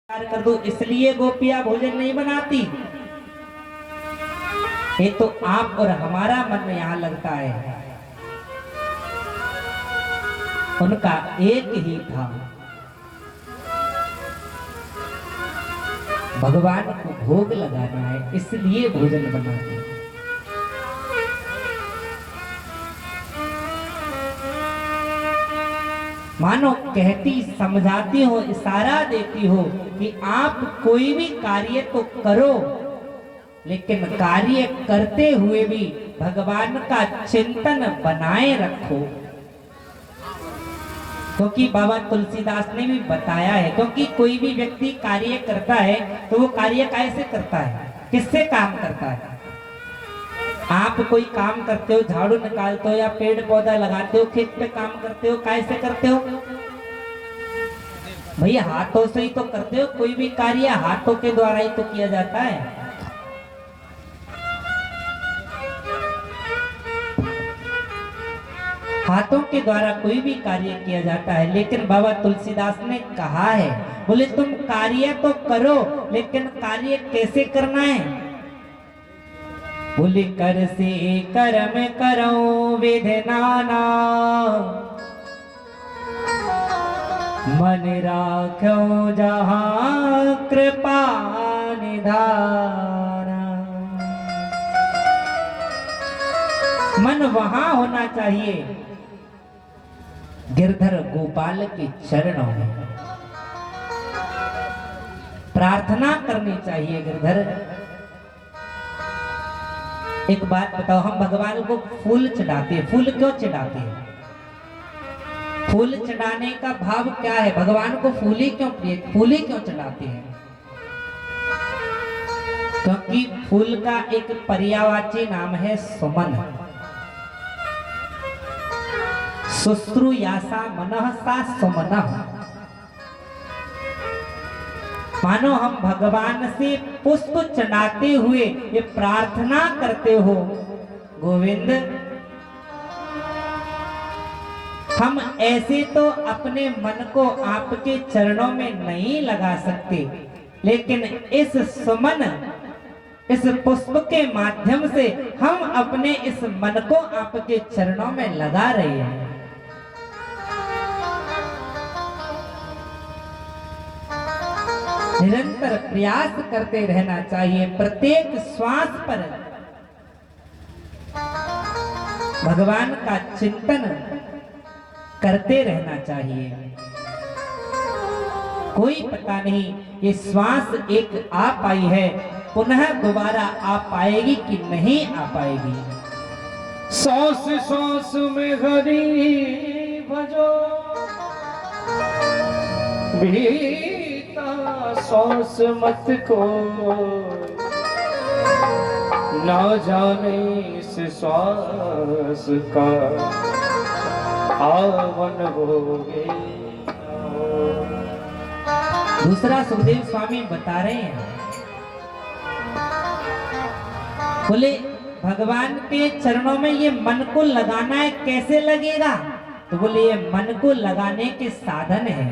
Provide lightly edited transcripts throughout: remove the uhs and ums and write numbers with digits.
कर दो इसलिए गोपियां भोजन नहीं बनाती। ये तो आप और हमारा मन यहाँ लगता है, उनका एक ही था, भगवान को भोग लगाना है इसलिए भोजन बनाते हैं। मानो कहती समझाती हो, इशारा देती हो कि आप कोई भी कार्य तो करो, लेकिन कार्य करते हुए भी भगवान का चिंतन बनाए रखो। क्योंकि बाबा तुलसीदास ने भी बताया है, क्योंकि कोई भी व्यक्ति कार्य करता है तो वो कार्य कैसे करता है, किससे काम करता है। आप कोई काम करते हो, झाड़ू निकालते हो या पेड़ पौधा लगाते हो, खेत पे काम करते हो, कैसे करते हो भैया? हाथों से ही तो करते हो, कोई भी कार्य हाथों के द्वारा ही तो किया जाता है। हाथों के द्वारा कोई भी कार्य किया जाता है, लेकिन बाबा तुलसीदास ने कहा है, बोले तुम कार्य तो करो, लेकिन कार्य कैसे करना है? बोले कर से कर्म करो विधि नाना, मन राखो जहाँ कृपा निधाना। मन वहां होना चाहिए गिरधर गोपाल के चरणों में, प्रार्थना करनी चाहिए गिरधर। एक बात बताओ, हम भगवान को फूल चढ़ाते हैं, फूल क्यों चढ़ाते हैं? फूल चढ़ाने का भाव क्या है? भगवान को फूल ही क्यों चढ़ाते हैं? क्योंकि फूल का एक पर्यायवाची नाम है सुमन। शुश्रूयासा मनः सा सुमनः। मानो हम भगवान से पुष्प चढ़ाते हुए ये प्रार्थना करते हो, गोविंद हम ऐसे तो अपने मन को आपके चरणों में नहीं लगा सकते, लेकिन इस सुमन, इस पुष्प के माध्यम से हम अपने इस मन को आपके चरणों में लगा रहे हैं। निरंतर प्रयास करते रहना चाहिए, प्रत्येक श्वास पर भगवान का चिंतन करते रहना चाहिए। कोई पता नहीं ये श्वास एक आ पाई है, पुनः दोबारा आ पाएगी कि नहीं आ पाएगी। सांस सांस में हरि भजो, सांस मत को ना जाने इस श्वास का आवन होगे। दूसरा सुखदेव स्वामी बता रहे हैं, बोले भगवान के चरणों में ये मन को लगाना है, कैसे लगेगा? तो बोले ये मन को लगाने के साधन है।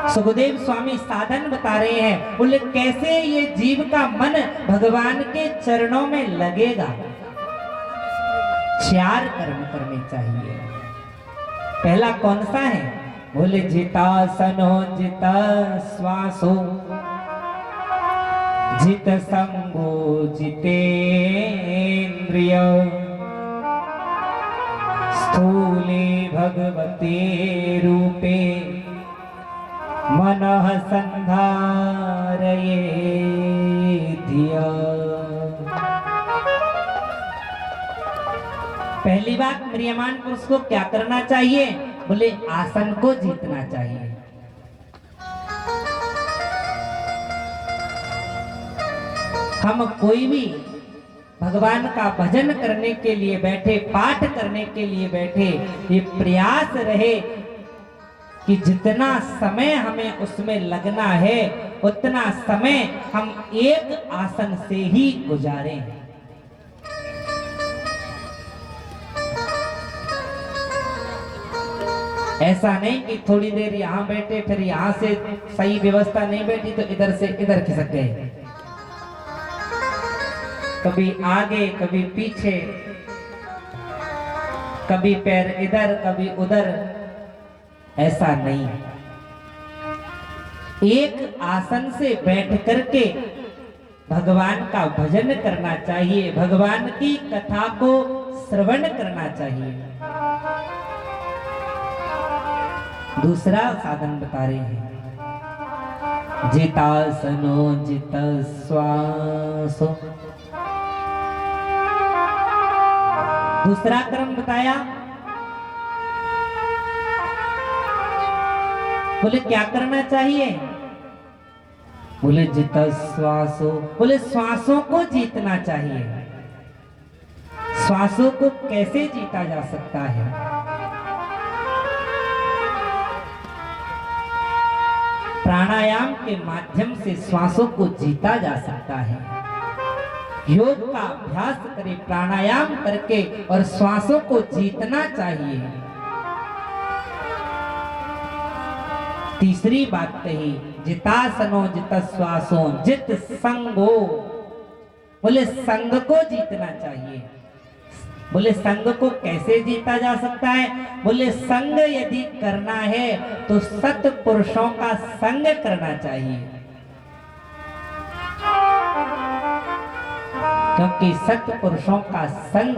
सुखदेव स्वामी साधन बता रहे हैं, बोले कैसे ये जीव का मन भगवान के चरणों में लगेगा। 4 कर्म करने चाहिए। पहला कौन सा है? बोले जितासनो जित श्वासो जित संगो जितेन्द्रिय स्थूले भगवते रूपे मनः संधारये धिया। पहली बात, म्रियमाण पुरुष को क्या करना चाहिए? बोले आसन को जीतना चाहिए। हम कोई भी भगवान का भजन करने के लिए बैठे, पाठ करने के लिए बैठे, ये प्रयास रहे कि जितना समय हमें उसमें लगना है उतना समय हम एक आसन से ही गुजारें। ऐसा नहीं कि थोड़ी देर यहाँ बैठे फिर यहाँ से सही व्यवस्था नहीं बैठी तो इधर से इधर खिसक गए, कभी आगे कभी पीछे, कभी पैर इधर कभी उधर, ऐसा नहीं। एक आसन से बैठ करके भगवान का भजन करना चाहिए, भगवान की कथा को श्रवण करना चाहिए। दूसरा साधन बता रहे हैं, जितासनो जित श्वासो। दूसरा क्रम बताया, बोले क्या करना चाहिए, बोले जित श्वासो, बोले श्वासों को जीतना चाहिए। श्वासों को कैसे जीता जा सकता है, प्राणायाम के माध्यम से श्वासों को जीता जा सकता है। योग का अभ्यास करें, प्राणायाम करके और श्वासों को जीतना चाहिए। तीसरी बात कही, जितासनो जित श्वासो जित संगो, बोले संग को जीतना चाहिए। बोले संग को कैसे जीता जा सकता है, बोले संग यदि करना है तो सत्पुरुषों का संग करना चाहिए, क्योंकि सत्पुरुषों का संग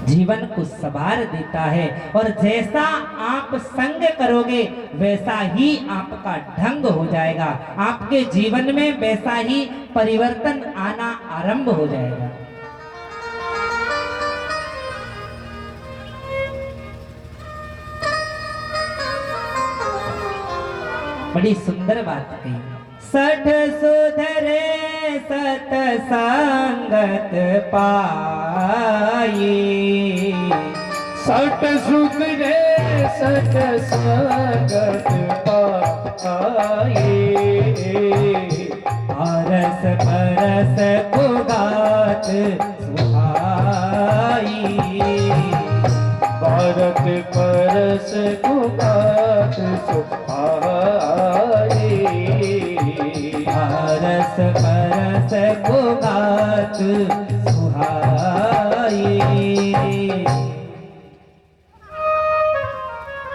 जीवन को संवार देता है। और जैसा आप संग करोगे वैसा ही आपका ढंग हो जाएगा, आपके जीवन में वैसा ही परिवर्तन आना आरंभ हो जाएगा। बड़ी सुंदर बात कही, सठ सुधरे सतसंगत पाई, सठ सुधरे सतसंगत पाई, परस परस को गात सुहाई, भारत परस को गात सुहाई, परस परस को गात सुहाई।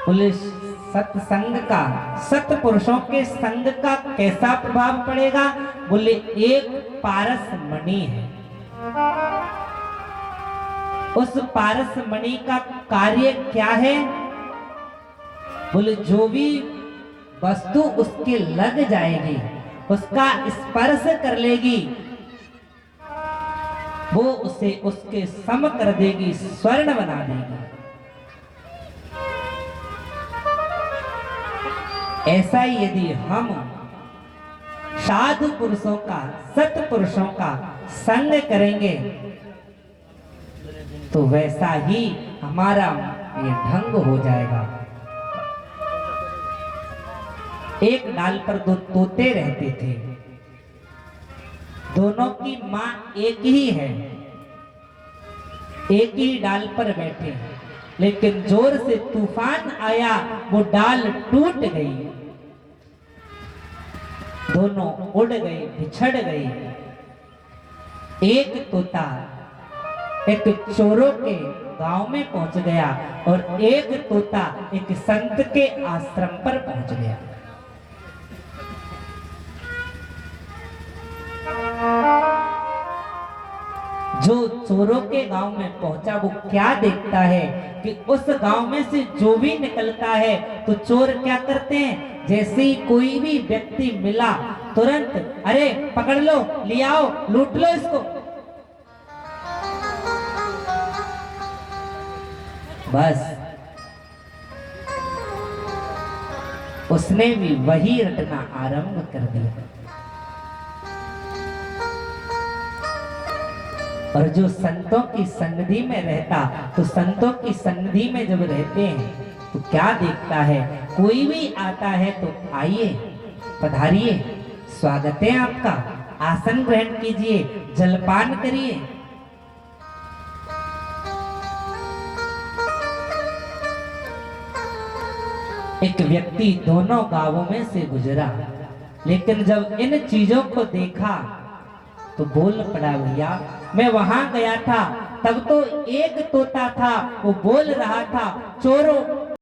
बोले सत्संग का, सत्पुरुषों के संग का कैसा प्रभाव पड़ेगा, बोले एक पारस मणि है, उस पारस मणि का कार्य क्या है, बोले जो भी वस्तु उसके लग जाएगी, उसका स्पर्श कर लेगी, वो उसे उसके सम कर देगी, स्वर्ण बना देगी। ऐसा ही यदि हम साधु पुरुषों का, सत्पुरुषों का संग करेंगे तो वैसा ही हमारा ये ढंग हो जाएगा। एक डाल पर दो तोते रहते थे, दोनों की मां एक ही है, एक ही डाल पर बैठे, लेकिन जोर से तूफान आया, वो डाल टूट गई, दोनों उड़ गए, बिछड़ गए। एक तोता एक चोरों के गांव में पहुंच गया और एक तोता एक संत के आश्रम पर पहुंच गया। जो चोरों के गांव में पहुंचा वो क्या देखता है कि उस गांव में से जो भी निकलता है तो चोर क्या करते हैं, जैसे ही कोई भी व्यक्ति मिला तुरंत अरे पकड़ लो, ले आओ, लूट लो इसको। बस उसने भी वही रटना आरंभ कर दिया। और जो संतों की सन्निधि में रहता, तो संतों की सन्निधि में जब रहते हैं तो क्या देखता है, कोई भी आता है तो आइए, पधारिए, स्वागत है आपका, आसन ग्रहण कीजिए, जलपान करिए। एक व्यक्ति दोनों गांवों में से गुजरा, लेकिन जब इन चीजों को देखा तो बोल पड़ा, भैया मैं वहां गया था तब तो एक तोता था, वो बोल रहा था चोरों